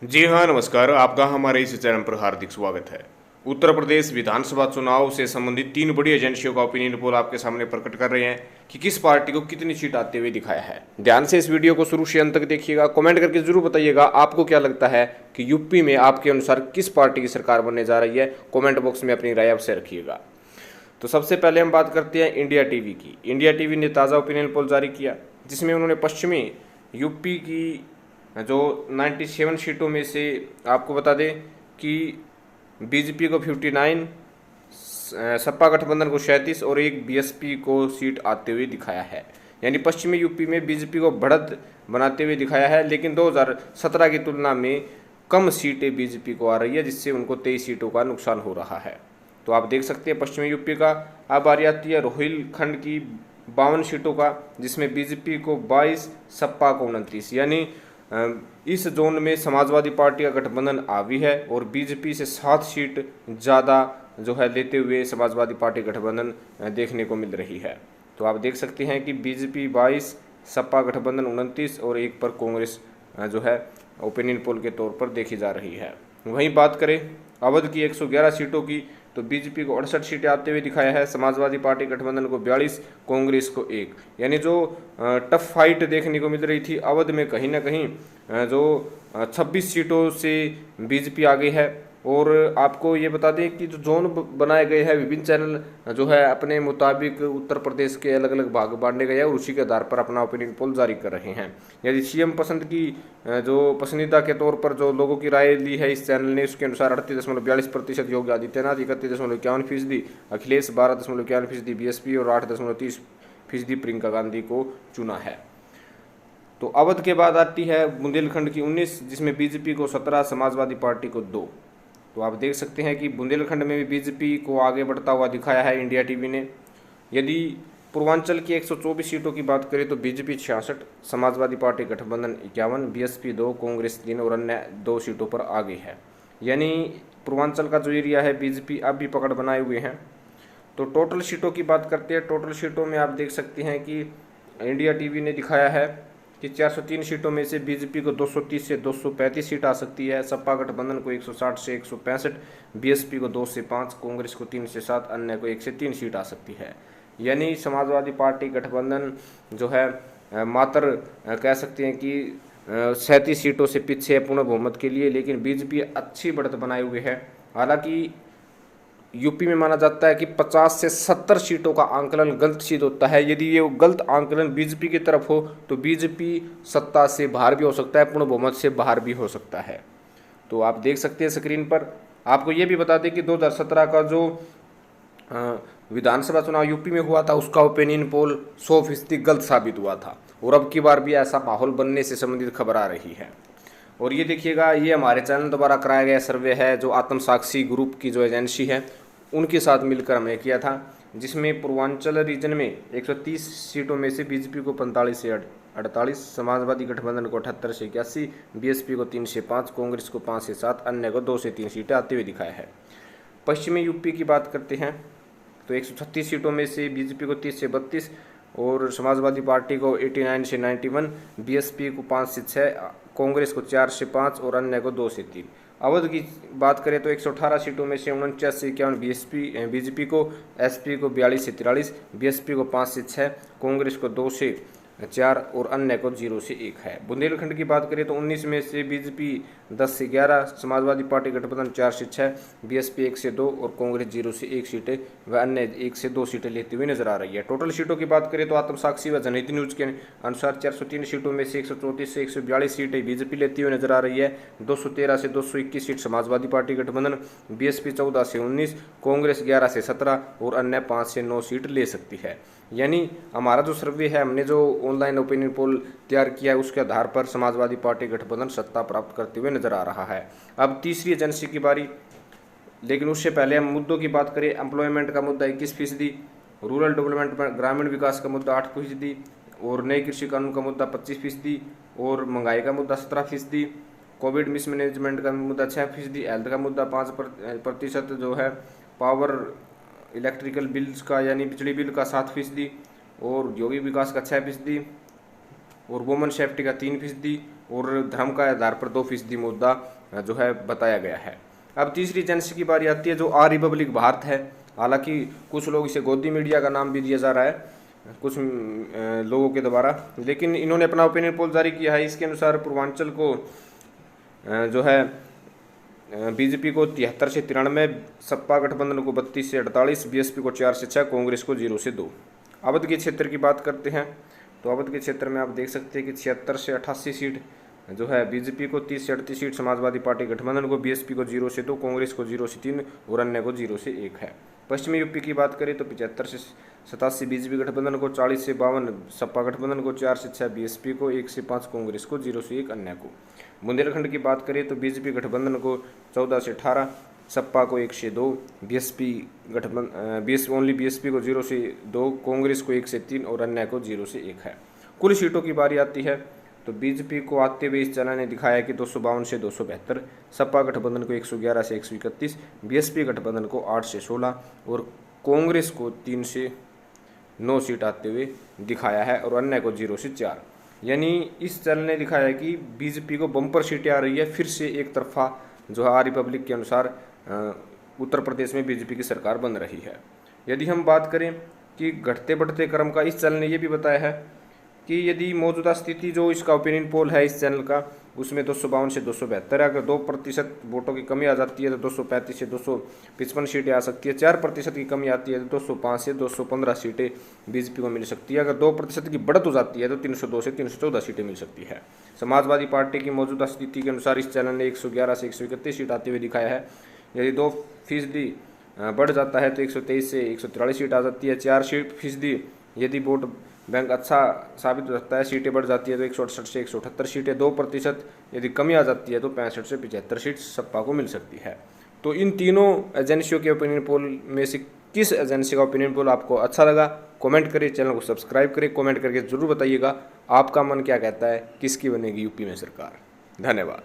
जी हाँ, नमस्कार। आपका हमारे इस चैनल पर हार्दिक स्वागत है। उत्तर प्रदेश विधानसभा चुनाव से संबंधित तीन बड़ी एजेंसियों का ओपिनियन पोल आपके सामने प्रकट कर रहे हैं कि किस पार्टी को कितनी सीट आते हुए दिखाया है। ध्यान से इस वीडियो को शुरू से अंत तक देखिएगा। कमेंट करके जरूर बताइएगा आपको क्या लगता है कि यूपी में आपके अनुसार किस पार्टी की सरकार बनने जा रही है। कॉमेंट बॉक्स में अपनी राय अवश्य रखिएगा। तो सबसे पहले हम बात करते हैं इंडिया टीवी की। इंडिया टीवी ने ताज़ा ओपिनियन पोल जारी किया, जिसमें उन्होंने पश्चिमी यूपी की जो 97 सीटों में से आपको बता दें कि बीजेपी को 59, सपा गठबंधन को 37 और एक बीएसपी को सीट आते हुए दिखाया है। यानी पश्चिमी यूपी में बीजेपी को बढ़त बनाते हुए दिखाया है, लेकिन 2017 की तुलना में कम सीटें बीजेपी को आ रही है, जिससे उनको 23 सीटों का नुकसान हो रहा है। तो आप देख सकते हैं पश्चिमी यूपी का। अब बारी आती है रोहिलखंड की 52 सीटों का, जिसमें बीजेपी को 22, सपा को 29। यानी इस जोन में समाजवादी पार्टी का गठबंधन हावी है और बीजेपी से 7 सीट ज़्यादा जो है लेते हुए समाजवादी पार्टी गठबंधन देखने को मिल रही है। तो आप देख सकते हैं कि बीजेपी 22, सपा गठबंधन 29 और एक पर कांग्रेस जो है ओपिनियन पोल के तौर पर देखी जा रही है। वहीं बात करें अवध की 111 सीटों की, तो बीजेपी को 68 सीटें आते हुए दिखाया है, समाजवादी पार्टी गठबंधन को 42, कांग्रेस को 1। यानी जो टफ फाइट देखने को मिल रही थी अवध में, कहीं ना कहीं जो 26 सीटों से बीजेपी आगे है। और आपको ये बता दें कि जो जोन बनाए गए हैं, विभिन्न चैनल जो है अपने मुताबिक उत्तर प्रदेश के अलग अलग भाग बांटे गए हैं और उसी के आधार पर अपना ओपिनियन पोल जारी कर रहे हैं। यदि सीएम पसंद की जो पसंदीदा के तौर पर जो लोगों की राय ली है इस चैनल ने, उसके अनुसार 38.42% योगी आदित्यनाथ, 31.51%, अखिलेश 12.51%, बीएसपी और 8.30% प्रियंका गांधी को चुना है। तो अवध के बाद आती है बुंदेलखंड की 19, जिसमें बीजेपी को 17, समाजवादी पार्टी को 2। तो आप देख सकते हैं कि बुंदेलखंड में भी बीजेपी को आगे बढ़ता हुआ दिखाया है इंडिया टीवी ने। यदि पूर्वांचल की 124 सीटों की बात करें तो बीजेपी 66, समाजवादी पार्टी गठबंधन 51, बीएसपी 2, कांग्रेस 3 और अन्य 2 सीटों पर आगे है। यानी पूर्वांचल का जो एरिया है बीजेपी अब भी पकड़ बनाए हुए हैं। तो टोटल सीटों की बात करते हैं। टोटल सीटों में आप देख सकते हैं कि इंडिया टीवी ने दिखाया है कि 403 सीटों में से बीजेपी को 230 से 235 सीट आ सकती है, सपा गठबंधन को 160 से 165, बीएसपी को 2 से 5, कांग्रेस को 3 से 7, अन्य को 1 से 3 सीट आ सकती है। यानी समाजवादी पार्टी गठबंधन जो है मात्र कह सकते हैं कि 37 सीटों से पीछे है पूर्ण बहुमत के लिए, लेकिन बीजेपी अच्छी बढ़त बनाए हुए है। हालांकि यूपी में माना जाता है कि 50 से 70 सीटों का आंकलन गलत सिद्ध होता है। यदि ये गलत आंकलन बीजेपी की तरफ हो तो बीजेपी सत्ता से बाहर भी हो सकता है, पूर्ण बहुमत से बाहर भी हो सकता है। तो आप देख सकते हैं स्क्रीन पर। आपको ये भी बता दें कि 2017 का जो विधानसभा चुनाव यूपी में हुआ था उसका ओपिनियन पोल 100% गलत साबित हुआ था, और अब की बार भी ऐसा माहौल बनने से संबंधित खबर आ रही है। और ये देखिएगा, ये हमारे चैनल द्वारा कराया गया सर्वे है जो आत्मसाक्षी ग्रुप की जो एजेंसी है उनके साथ मिलकर हमने किया था, जिसमें पूर्वांचल रीजन में 130 सीटों में से बीजेपी को 45 से 48, समाजवादी गठबंधन को 78 से 81, बीएसपी को 3 से 5, कांग्रेस को 5 से 7, अन्य को 2 से 3 सीटें आते हुए दिखाया है। पश्चिमी यूपी की बात करते हैं तो 136 सीटों में से बीजेपी को 30 से 32 और समाजवादी पार्टी को 89 से 91, बीएसपी को 5 से 6, कांग्रेस को 4 से 5 और अन्य को 2 से 3। अवध की बात करें तो 118 सीटों में से 49 से 51 बीजेपी को, एसपी को 42 से 43, बीएसपी को 5 से 6, कांग्रेस को 2 से 4 और अन्य को 0 से 1 है। बुंदेलखंड की बात करें तो 19 में से बीजेपी 10 से 11, समाजवादी पार्टी गठबंधन 4 से 6, बीएसपी 1 से 2 और कांग्रेस 0 से 1 सीटें व अन्य 1 से 2 सीटें लेती हुई नजर आ रही है। टोटल सीटों की बात करें तो आत्मसाक्षी व जनहित न्यूज के अनुसार 403 सीटों में से 134 से 142 सीटें बीजेपी लेती हुई नजर आ रही है, 213 से 221 सीट समाजवादी पार्टी गठबंधन, बीएसपी 14 से 19, कांग्रेस 11 से 17 और अन्य 5 से 9 सीट ले सकती है। यानी हमारा जो सर्वे है, हमने जो ऑनलाइन ओपिनियन पोल तैयार किया है उसके आधार पर समाजवादी पार्टी गठबंधन सत्ता प्राप्त करते हुए नजर आ रहा है। अब तीसरी एजेंसी की बारी, लेकिन उससे पहले हम मुद्दों की बात करें। एम्प्लॉयमेंट का मुद्दा 21%, रूरल डेवलपमेंट ग्रामीण विकास का मुद्दा 8% और नए कृषि कानून का मुद्दा 25% और महंगाई का मुद्दा 17%, कोविड मिसमैनेजमेंट का मुद्दा 6%, हेल्थ का मुद्दा 5% जो है, पावर इलेक्ट्रिकल बिल्स का यानी बिजली बिल का 7% और औद्योगिक विकास का 6% और वुमेन सेफ्टी का 3% और धर्म का आधार पर 2% मुद्दा जो है बताया गया है। अब तीसरी एजेंसी की बारी आती है जो आ रिपब्लिक भारत है। हालांकि कुछ लोग इसे गोदी मीडिया का नाम भी दिया जा रहा है कुछ लोगों के द्वारा, लेकिन इन्होंने अपना ओपिनियन पोल जारी किया है। इसके अनुसार पूर्वांचल को जो है बीजेपी को 73 से 93, सपा गठबंधन को 32 से 48, बीएसपी को 4 से 6, कांग्रेस को 0 से 2। अवध के क्षेत्र की बात करते हैं तो अवध के क्षेत्र में आप देख सकते हैं कि 76 से 88 सीट जो है बीजेपी को, 30 से 38 सीट समाजवादी पार्टी गठबंधन को, बीएसपी को 0 से 2, कांग्रेस को 0 से 3 और अन्य को 0 से 1 है। पश्चिमी यूपी की बात करें तो 75 से 87 बीजेपी गठबंधन को, 40 से 52 सपा गठबंधन को, 4 से 6 बीएसपी को, 1 से 5 कांग्रेस को, 0 से 1 अन्य को। बुंदेलखंड की बात करें तो बीजेपी गठबंधन को 14 से 18, सपा को 1 से 2, बीएसपी गठबंधन ओनली बीएसपी को 0 से 2, कांग्रेस को 1 से 3 और अन्य को 0 से 1 है। कुल सीटों की बारी आती है तो बीजेपी को आते हुए इस चैनल ने दिखाया कि 252 से 272, सपा गठबंधन को 111 से 131, बीएसपी गठबंधन को 8 से 16 और कांग्रेस को 3 से 9 सीट आते हुए दिखाया है और अन्य को 0 से 4। यानी इस चैनल ने दिखाया है कि बीजेपी को बम्पर सीटें आ रही है। फिर से एक तरफा जो है रिपब्लिक के अनुसार उत्तर प्रदेश में बीजेपी की सरकार बन रही है। यदि हम बात करें कि घटते बढ़ते क्रम का, इस चैनल ने यह भी बताया है कि यदि मौजूदा स्थिति जो इसका ओपिनियन पोल है इस चैनल का, उसमें 252 से 272 है। अगर 2% वोटों की कमी आ जाती है तो 235 से 255 सीटें आ सकती है। 4% की कमी आती है तो 205 से 215 सीटें बीजेपी को मिल सकती है। अगर 2% की बढ़त हो जाती है तो 302 से 314 सीटें मिल सकती है। समाजवादी पार्टी की मौजूदा स्थिति के अनुसार इस चैनल ने 111 से 131 सीट आते हुए दिखाया है। यदि 2% बढ़ जाता है तो 123 से 143 सीट आ जाती है। 4% यदि वोट बैंक अच्छा साबित हो सकता है, सीटें बढ़ जाती है तो 168 से 178 सीटें। 2% यदि कमी आ जाती है तो 65 से 75 सीट सपा को मिल सकती है। तो इन तीनों एजेंसियों के ओपिनियन पोल में से किस एजेंसी का ओपिनियन पोल आपको अच्छा लगा, कमेंट करिए, चैनल को सब्सक्राइब करिए, कमेंट करके जरूर बताइएगा आपका मन क्या कहता है, किसकी बनेगी यूपी में सरकार। धन्यवाद।